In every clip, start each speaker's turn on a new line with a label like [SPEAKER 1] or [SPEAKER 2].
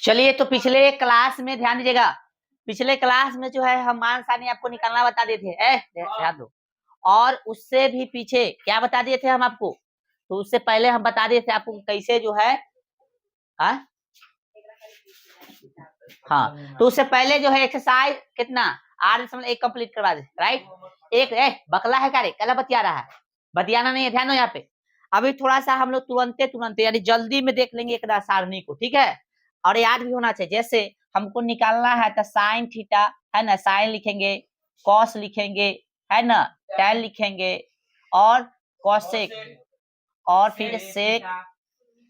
[SPEAKER 1] चलिए, तो पिछले क्लास में ध्यान दीजिएगा, पिछले क्लास में जो है हम मान सारणी आपको निकालना बता दिए थे, ध्यान दो। और उससे भी पीछे क्या बता दिए थे हम आपको, तो उससे पहले हम बता दिए थे आपको कैसे जो है हाँ, तो उससे पहले जो है एक्सरसाइज कितना 8.1 कंप्लीट करवा दे, राइट। एक बकला है कार्य कला बतिया रहा है, बतियाना नहीं है, ध्यान दो यहाँ पे। अभी थोड़ा सा हम लोग तुरंत यानी जल्दी में देख लेंगे एक सारणी को, ठीक है। और याद भी होना चाहिए, जैसे हमको निकालना है तो साइन थीटा है ना, साइन लिखेंगे, कॉस लिखेंगे है ना, टैन लिखेंगे, और कॉसेक, और फिर सेक,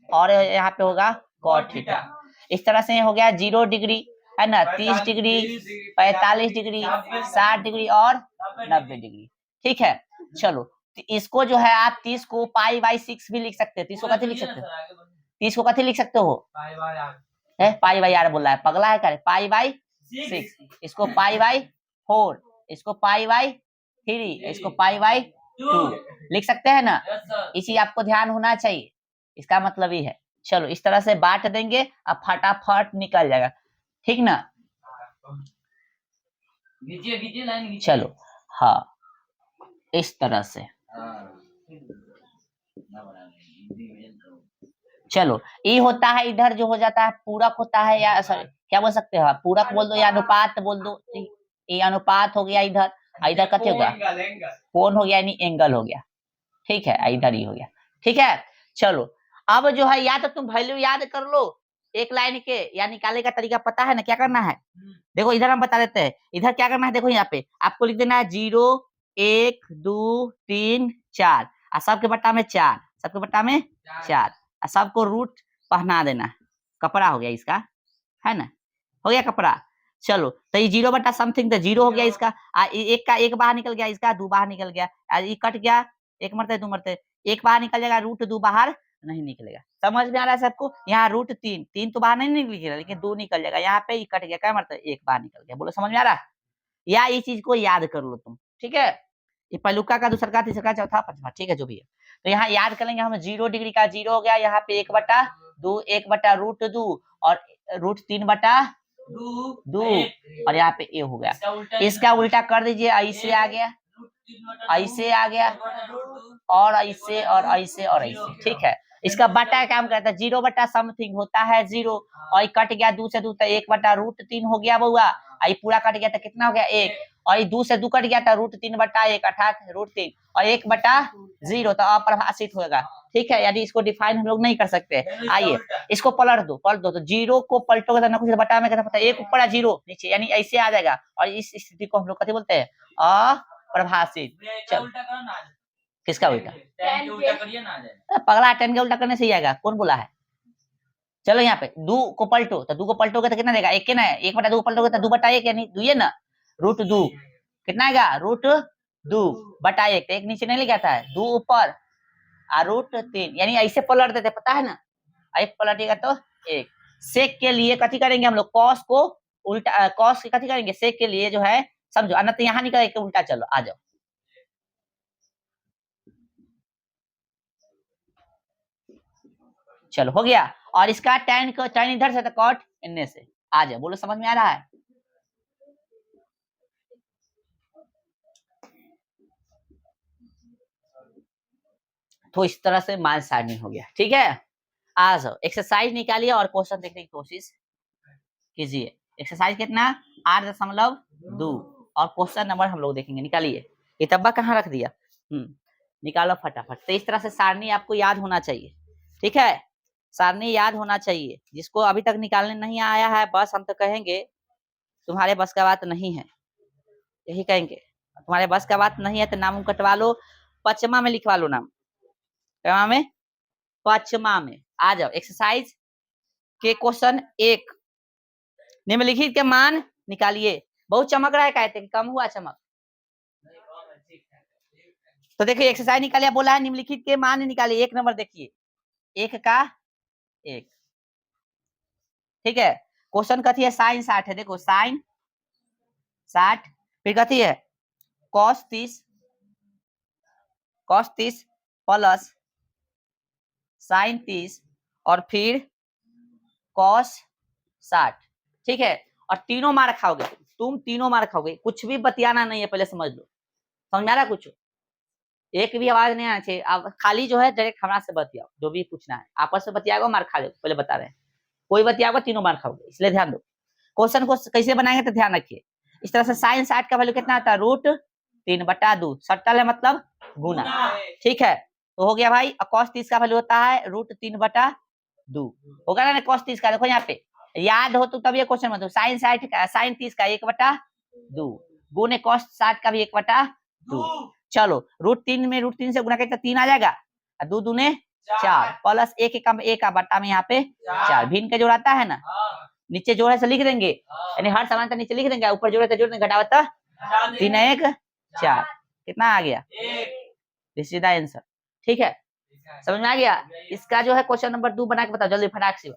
[SPEAKER 1] और यहाँ पे होगा कॉट थीटा। इस तरह से हो गया 0 डिग्री है ना, 30 डिग्री, 45 डिग्री, 60 डिग्री और 90 डिग्री, ठीक है। चलो, तो इसको जो है आप 30 को पाई बाई 6 भी लिख सकते हैं। 30 को कथी लिख सकते हो, 30 को कथी लिख सकते हो, पाई बाई आर बोल रहा है, पगला है क्या, पाई बाई 6, इसको पाई बाई 4, इसको पाई बाई 3, इसको पाई बाई 2 लिख सकते हैं ना। इसी आपको ध्यान होना चाहिए, इसका मतलब ही है। चलो, इस तरह से बांट देंगे, अब फटाफट निकल जाएगा, ठीक ना। चलो, हाँ, इस तरह से। चलो, ये होता है, इधर जो हो जाता है पूरक होता है, या सॉरी क्या बोल सकते हो आप, पूरक बोल दो या अनुपात बोल दो। ये अनुपात हो गया इधर, इधर कथी होगा, कोण हो गया, यानी एंगल हो गया, ठीक है, इधर ही हो गया, ठीक है। चलो, अब जो है या तो तुम वैल्यू याद कर लो एक लाइन के, या निकालने का तरीका पता है ना, क्या करना है। देखो इधर हम बता देते हैं, इधर क्या करना है, देखो यहाँ पे आपको लिख देना है 0 1 2 3 4, और सबके बट्टा में 4, सबके बट्टा में 4, और सबको रूट पहना देना। कपड़ा हो गया इसका, है ना, हो गया कपड़ा। चलो, तो ये 0 बट्टा समथिंग तो 0 हो गया इसका, एक का एक बाहर निकल गया, इसका 2 बाहर निकल गया, ये कट गया, एक मरते 2 मरते, एक बाहर निकल जाएगा, रूट 2 बाहर नहीं निकलेगा। समझ में आ रहा है सबको, यहाँ रूट 3 तो बाहर नहीं निकलेगा, लेकिन 2 निकल जाएगा, यहाँ पे ये कट गया, क्या मतलब एक बाहर निकल गया। बोलो समझ में आ रहा है, या ये चीज को याद कर लो तुम, ठीक है। ये पहलुका का, दूसरा का, तीसरा का, चौथा, पांचवा, ठीक है, जो भी है। तो यहाँ याद कर लेंगे हम, 0 डिग्री का 0 हो गया, यहाँ पे 1/2, 1/√2, और रूट 3/2, और यहाँ पे ए हो गया। इसका उल्टा कर दीजिए, ऐसे आ गया, ऐसे आ गया, और ऐसे और ऐसे और ऐसे, ठीक है। इसका बटा काम करता है, 0 बटा समथिंग होता है 0, और कट गया 2 से 2 तो 1/√3 हो गया बउआ, ये पूरा कट गया तो कितना हो गया 1, और ये 2 से 2 कट गया था √3/1 अर्थात √3, और 1/0 तो अप्रभाषित होगा, ठीक है। यानी इसको डिफाइन हम लोग नहीं कर सकते। आइए इसको पलट दो तो 0 को पलटोगे तो ना कुछ बटा में कहता है 1 ऊपर 0 नीचे, यानी ऐसे आ जाएगा, और इस स्थिति को हम लोग कथी बोलते हैं, अप्रभाषित। चल, किसका उल्टा, पगला 10 के उल्टा करने से ही आएगा, कौन बोला है। चलो यहाँ पे 2 को पलटो, तो 2 को पलटोगे तो कितना देगा, 1 के ना है, 1/2 पलटोगे तो 2/1, यानी 2 है ना, √2 कितना आएगा, √2/1, तो 1 नीचे नहीं लिखा था, 2 ऊपर और √3, यानी ऐसे पलट देते, पता है ना, ऐसे पलटेगा तो 1। सेक के लिए कथी करेंगे हम लोग, कॉस को उल्टा, कॉस की कथी करेंगे, सेक के लिए जो है समझो, अन्यथा यहाँ निकल के उल्टा। चलो आ जाओ, चलो हो गया, और इसका tan को, tan इधर से तो cot इनने से आ जाओ। बोलो समझ में आ रहा है। तो इस तरह से मान सारणी हो गया, ठीक है। आ जाओ, एक्सरसाइज निकालिए और क्वेश्चन देखने की कोशिश कीजिए। एक्सरसाइज कितना 8.2, और क्वेश्चन नंबर हम लोग देखेंगे, निकालिए। ये तब्बा कहाँ रख दिया, निकालो फटाफट। तो इस तरह से सारणी आपको याद होना चाहिए, ठीक है, सारणी याद होना चाहिए। जिसको अभी तक निकालने नहीं आया है, बस हम तो कहेंगे तुम्हारे बस का बात नहीं है, यही कहेंगे, तुम्हारे बस का बात नहीं है तो नाम कटवा लो, पचमा में लिखवा लो नाम, क्या में, पचमा में। आ जाओ, एक्सरसाइज के क्वेश्चन 1, निम्नलिखित के मान निकालिए। बहुत चमक रहा है, कहते कि कम हुआ चमक, तो देखिए एक्सरसाइज निकालिए, बोला है निम्नलिखित के मान निकालिए। 1 नंबर देखिए, 1 का 1, ठीक है। क्वेश्चन कथी है, साइन 60 है, देखो साइन 60, फिर कथी है कॉस 30 प्लस साइन 30, और फिर कॉस 60। ठीक है, और तीनों मार खाओगे तुम तीनों मार खाओगे, कुछ भी बतियाना नहीं है, पहले समझ लो। समझ में आ रहा कुछ? एक भी आवाज नहीं आना चाहिए। आप खाली जो है डायरेक्ट हमारा से बतियाओ, जो भी पूछना है आपस में बतियाओ, मार खा लो, पहले बता रहे हैं। कोई बतियाओगे तीनों मार खाओगे, इसलिए ध्यान दो। क्वेश्चन को कैसे बनाएंगे तो ध्यान रखिए। इस तरह से साइन 60 का वैल्यू कितना आता है? √3/2। सट्टल है मतलब गुना। ठीक है, तो हो गया भाई। cos 30 का वैल्यू होता है √3/2। होगा ना cos 30 का? देखो यहाँ पे याद हो तो तब ये क्वेश्चन मतलब साइन 60 का, साइन 30 का 1/2 गुने cos 60 का भी 1/2। चलो √3 में √3 से गुना करके 3 आ जाएगा, 2 दूने 4 प्लस 1 का एक बटा में यहाँ पे 4। भिन्न का जोड़ आता है ना, नीचे जोड़े से लिख देंगे, यानी हर समानता नीचे लिख देंगे, ऊपर जोड़े तो जोड़ देंगे, घटावा 3 1 4। कितना आ गया? This is the answer. ठीक है, समझ में आ गया? इसका जो है क्वेश्चन नंबर 2 बना के बताओ जल्दी फटाक से।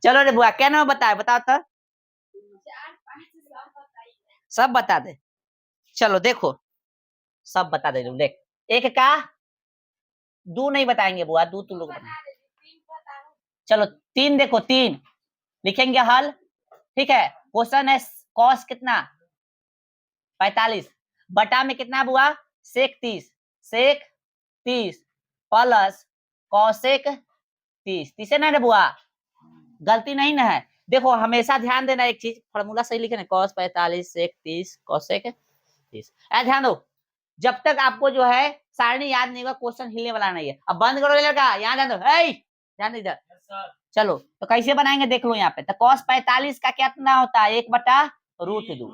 [SPEAKER 1] चलो रे बुआ, क्या नाम बताए? बताओ तो, सब बता दे। चलो देखो, सब बता दे। देख, एक का 2 नहीं बताएंगे बुआ, 2 तुम लोग बता। चलो 3 देखो, 3 लिखेंगे हल। ठीक है, क्वेश्चन है कॉस कितना 45 बटा में कितना बुआ सेक 30 प्लस कॉसेक 30 है ना रे बुआ? गलती नहीं ना है? देखो हमेशा ध्यान देना एक चीज, फॉर्मूला सही लिखे ना, कॉस 45 सेक 30 कॉसेक 30। ध्यान दो, जब तक आपको जो है सारणी याद नहीं होगा क्वेश्चन हिलने वाला नहीं है। अब बंद करो लड़का, यहाँ ध्यान दो, ध्यान इधर। चलो तो कैसे बनाएंगे देख लो यहाँ पे। तो cos 45 का कितना होता है? 1/√2।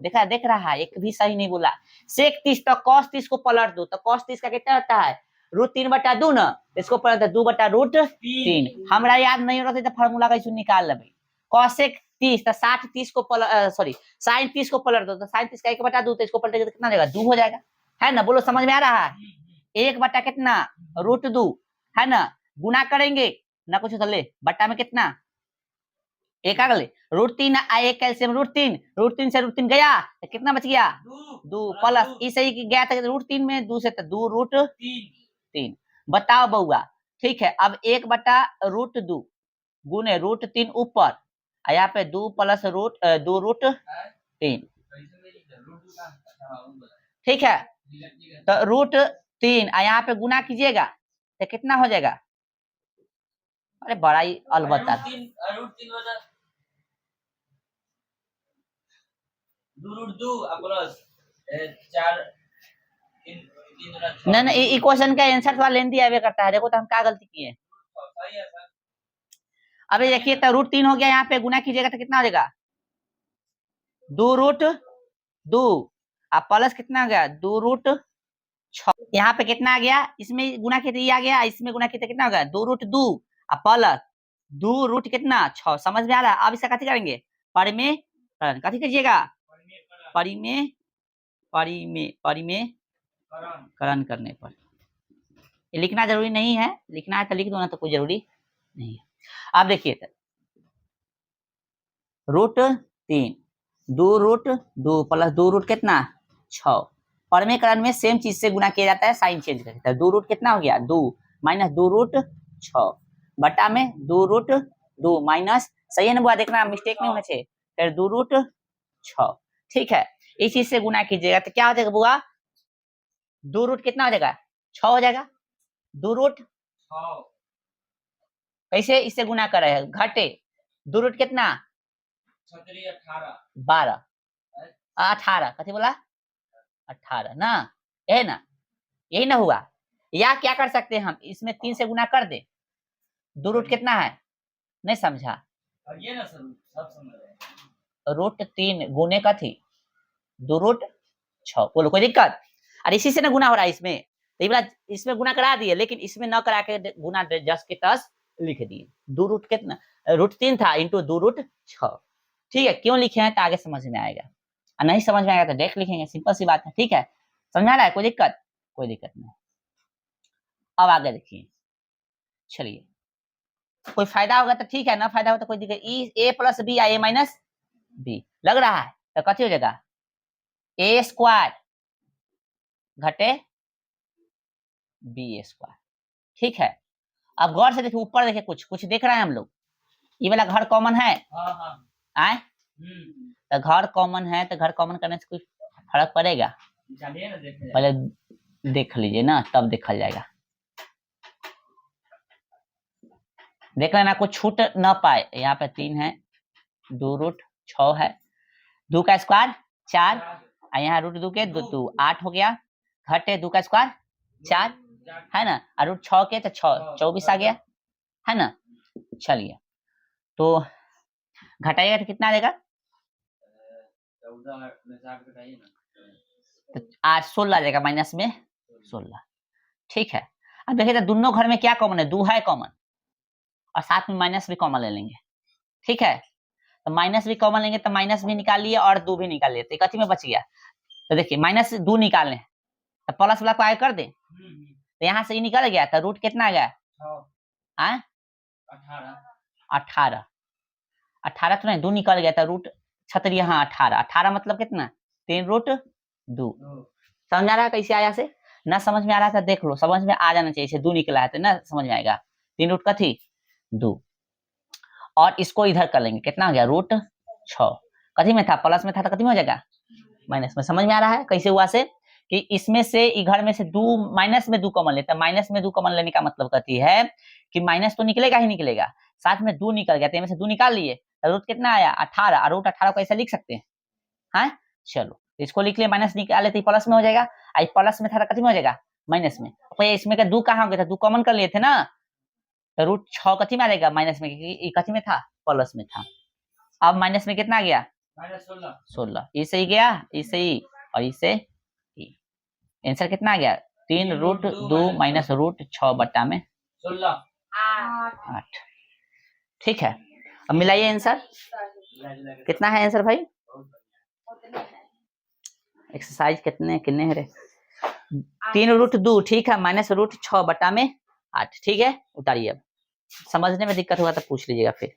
[SPEAKER 1] देखा, देख रहा है, एक भी सही नहीं बोला। सेक 30 तो cos 30 को पलट दो, तो cos 30 का कितना होता है? √3/2 ना, इसको पलट दो 2/√3। हमरा याद नहीं हो रहा था तो फार्मूला कैसे निकाल ले भाई। cosec 30 तो 60 30 को सॉरी sin 30 को पलट दो, तो sin 30 का 1/2 तो इसको पलटेगा तो कितना देगा? 2 हो जाएगा, है ना? बोलो समझ में आ रहा है? 1 बटा कितना? √2, है ना? गुना करेंगे ना कुछ तो ले, बट्टा में कितना? एक आ गए √3 एक कैल्शियम √3 से √3 गया तो कितना बच गया? 2 प्लस इसे ही गया था √3 में 2 से तो 2√3। बताओ बउआ। ठीक है, अब 1/√2 गुने √3 ऊपर, यहाँ पे 2 प्लस 2√3। ठीक है, तो √3 यहाँ पे गुना कीजिएगा तो कितना हो जाएगा? अरे बड़ा ही अलबत्ता नहीं, इक्वेशन का आंसर थोड़ा लेंदी आवे करता है। देखो तो हम क्या गलती किए। अबे देखिए, तो √3 हो गया, यहाँ पे गुना कीजिएगा तो कितना हो जाएगा? 2√2 अब प्लस कितना आ गया? 2√6। यहाँ पे कितना आ गया? इसमें गुना किया आ गया, इसमें गुना किया कितना हो गया? 2√2 अब प्लस 2 कितना 6। समझ में आ रहा है? अब इसका कथी करेंगे? परिमेय कथी कीजिएगा? परिमेय करण करने पर। ये लिखना जरूरी नहीं है, लिखना है तो लिख दो ना, तो कोई जरूरी नहीं है। अब देखिए, √3 2√2 प्लस 2 कितना 6। परिमेयकरण में सेम चीज से गुना किया जाता है, साइन चेंज करके। 2 कितना हो गया? 2 माइनस 2√6 बटा में 2√2 माइनस, सही है ना बुआ? देखना मिस्टेक नहीं होना चाहिए। फिर 2√6। ठीक है, इस चीज से गुना कीजिएगा तो क्या हो जाएगा बुआ? 2 कितना हो जाएगा? 6 हो जाएगा। 2 कैसे इससे गुना कर रहे हैं? घटे 2 कितना 12 18 कथी बोला? 18 ना, है ना? यही ना हुआ? या क्या कर सकते हैं हम, इसमें 3 से गुना कर दे। 2 कितना है? नहीं समझा? √3 गुने का थी 2√6। बोलो कोई दिक्कत? और इसी से ना गुना हो रहा है इसमें, तो इसमें गुना करा दिए, लेकिन इसमें न करा के गुना जस के तस लिख दिए। 2 कितना √3 था इंटू 2√6। ठीक है, क्यों लिखे हैं तो आगे समझ में आएगा, और नहीं समझ में आएगा तो डायरेक्ट लिखेंगे, सिंपल सी बात है। ठीक है, समझ आ रहा है? कोई दिक्कत? कोई दिक्कत नहीं। अब आगे देखिए, चलिए कोई फायदा होगा तो ठीक है, ना फायदा होगा तो कोई दिक्कत। ए प्लस बी या ए माइनस बी लग रहा है तो कथी हो जाएगा? a² घटे b²। ठीक है, अब गौर से देखिए, ऊपर देखिए, कुछ कुछ देख रहे हैं हम लोग, ये वाला घर कॉमन है। आए तो घर कॉमन है, तो घर कॉमन करने से कुछ फर्क पड़ेगा? पहले देख लीजिए ना, तब देखा जाएगा। देख लेना कुछ छूट न पाए। यहाँ पे 3 है, 2 रूट 6 है, 2 का स्क्वायर 4, यहाँ रूट 2 के 2 8 हो गया, घटे 2 का स्क्वायर 4 है ना, और रूट 6 के तो 6 24 आ गया है ना। चलिए तो घटाइएगा तो कितना देगा? 16 आ जाएगा, माइनस में 16। ठीक है, अब देखिए तो दोनों घर में क्या कॉमन है? 2 है कॉमन, और साथ में माइनस भी कॉमन ले लेंगे। ठीक है, तो माइनस भी कॉमन लेंगे, तो माइनस भी निकाल लिए और 2 भी निकाल लिए, तो कथी में बच गया? तो देखिए माइनस 2 निकालने, तो प्लस वाला को आगे कर दे, तो यहाँ से ये निकल गया, तो रूट कितना आ गया? 18 18 तो नहीं, 2 निकल गया, था रूट 36, हाँ 18 18 मतलब कितना? 3 रूट 2। समझ आ रहा है कैसे आया? से ना समझ में आ रहा था, देख लो, समझ में आ जाना चाहिए। 2 निकला है तो ना समझ में आएगा। 3 रूट का थी 2, और इसको इधर कर लेंगे, कितना हो गया? रूट 6। कथी में था? प्लस में था, तो कथी में हो जाएगा? माइनस में। समझ में आ रहा है कैसे हुआ? से कि इसमें से घर में से 2 माइनस में 2 कॉमन लेते हैं। माइनस में 2 कॉमन लेने का मतलब कहती है कि माइनस तो निकलेगा ही निकलेगा, साथ में 2 निकल गया, तो इनमें से 2 निकाल लिए, तो रूट कितना आया? 18, और रूट 18 को ऐसे लिख सकते हैं। हाँ चलो, इसको लिख लिए, माइनस निकाले तो प्लस में हो जाएगा, आई प्लस में था, कथी में हो जाएगा? माइनस में। तो इसमें का 2 कहाँ हो गया था? 2 कॉमन कर लिए थे ना, तो रूट 6 कथी में आ जाएगा? माइनस में, क्योंकि कथी में था? प्लस में था। अब माइनस में कितना आ गया? 16। इसे ही गया, इसे ही और इसे ही। आंसर कितना आ गया? 3 रूट 2 माइनस रूट 6 बट्टा में 8। ठीक है, अब मिलाइए आंसर कितना है। आंसर भाई एक्सरसाइज कितने कितने है रे? 3 रूट 2, ठीक है, माइनस रूट 6 बट्टा में 8। ठीक है, उतारिए। अब समझने में दिक्कत होगा तो पूछ लीजिएगा फिर।